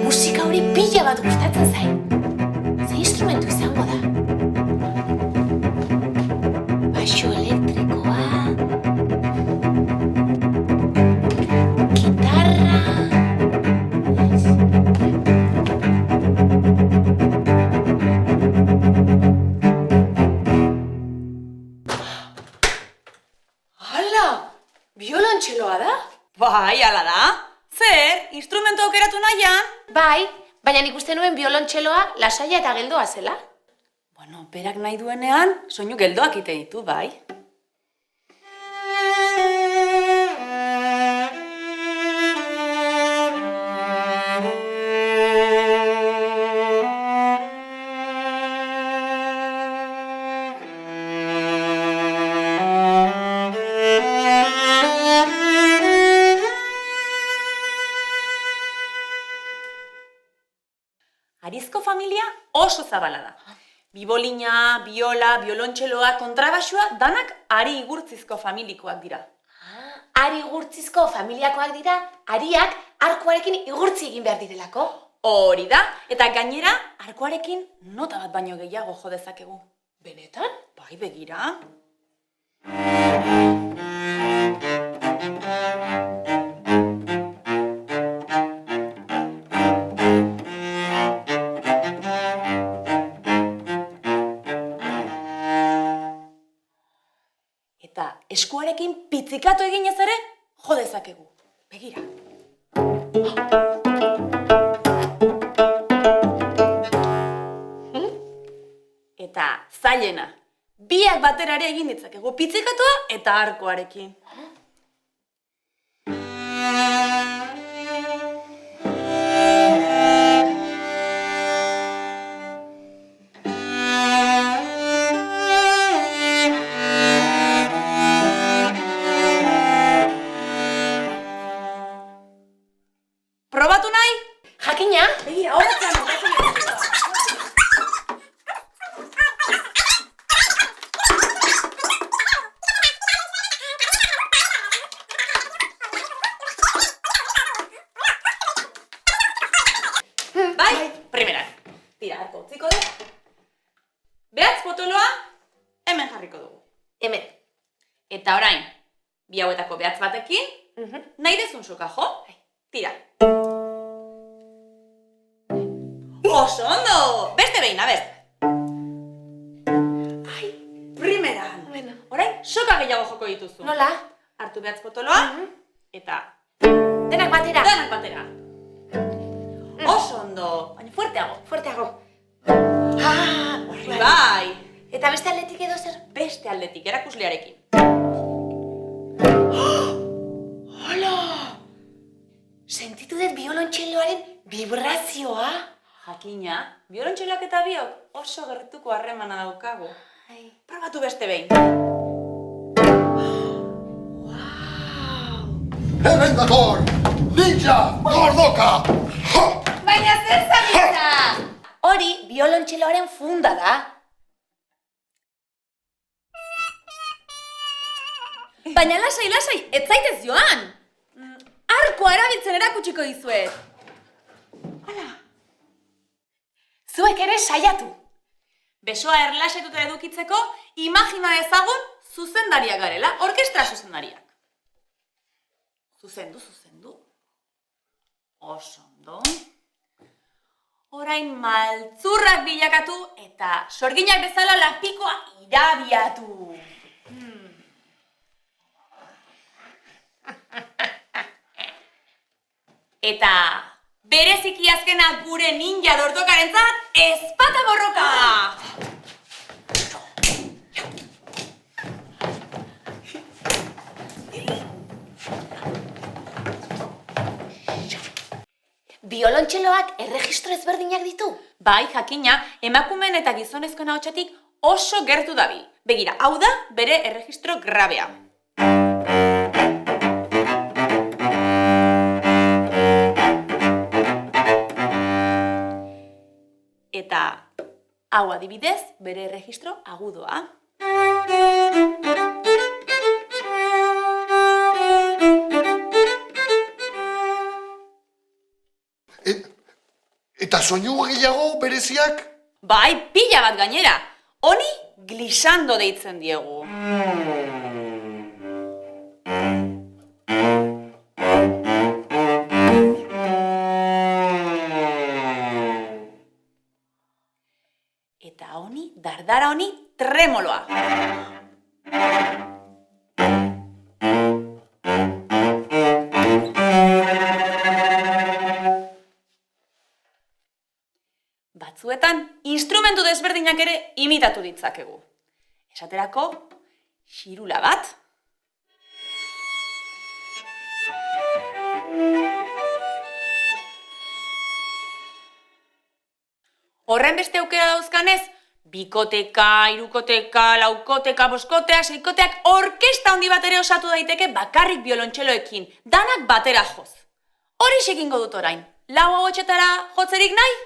Musika hori pila bat gustatzen zait. Ze instrumentu izango da? Baixo elektrikoa... Gitarra... Hala! Biolontxeloa da? Bai, ala da. Zer, instrumentu aukeratu nahian? Bai, baina nik uste nuen biolontxeloa lasaia eta geldoa zela. Bueno, berak nahi duenean, soinu geldoak ite ditu, bai. Arizko familia oso zabala da. Bibolina, biola, biolontxeloa, kontrabaxua, danak ari igurtzizko familikoak dira. Ari igurtzizko familiakoak dira, ariak arkuarekin igurtzi egin behar direlako. Hori da, eta gainera, arkuarekin nota bat baino gehiago jo dezakegu. Benetan? Bai, begira. Eta eskuarekin pitzikatu eginez ere, jo dezakegu. Begira. Eta zailena, biak batera ere egin ditzakegu, pitzikatua eta arkoarekin. Probatu nahi? Jakina? Begira, horretzen. Bai, primeran. Tira, harko utziko du. Behatz potoloa, hemen jarriko dugu. Hemen. Eta orain, bi hauetako behatz batekin, nahi dezun soka jo. Tira. Oso ondo! Beste behin, a ber. Ai, primeran. Bueno. Orain, soka gehiago joko dituzu. Nola? Hartu behatz potoloa, eta Denak batera. danak batera. Oso ondo, baina fuerteago. Fuerteago. Horri bai. Eta beste aldetik edo zer? Beste aldetik, erakuslearekin. Hola! Sentitu dut biolontxeloaren vibrazioa. Jakina, biolontxeloak eta biok oso gertuko harremana daukagu. Probatu beste behin. Hemen dator! Ninja! Gordoka! Ha! Baina zer zabitza? Hori biolontxeloaren funda da. Baina lasai, lasai, ez zaitez joan! Arkoa erabiltzen erakutsiko dizuet. Zuek ere saiatu. Besoa erlasetuta edukitzeko, imagina ezagun zuzendariak garela, orkestra zuzendariak. Zuzendu, zuzendu. Oso ondo. Orain maltzurrak bilakatu eta sorginak bezala lapikoa irabiatu. Eta bereziki azkena gure ninja dortokarentzat ezpata borroka! Biolontxeloak erregistro ezberdinak ditu. Bai, jakina, emakumeen eta gizonezkoen ahotsetik oso gertu dabil. Begira, hau da bere erregistro grabea. Eta hau adibidez, bere erregistro agudoa. Eta soinu gehiago bereziak? Bai, pila bat gainera. Honi glissando deitzen diegu. Eta honi, dardara honi, tremoloa. Batzuetan, instrumentu desberdinak ere imitatu ditzakegu. Esaterako, xirula bat. Horren beste aukera dauzkanez, bikoteka, hirukoteka, laukoteka, boskoteak, seikoteak, orkesta handi bat ere osatu daiteke bakarrik biolontxeloekin, danak batera joz. Hori egingo dut orain. 4 agotxetara jotzerik nahi?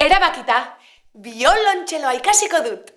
Erabakita, biolontxeloa ikasiko dut.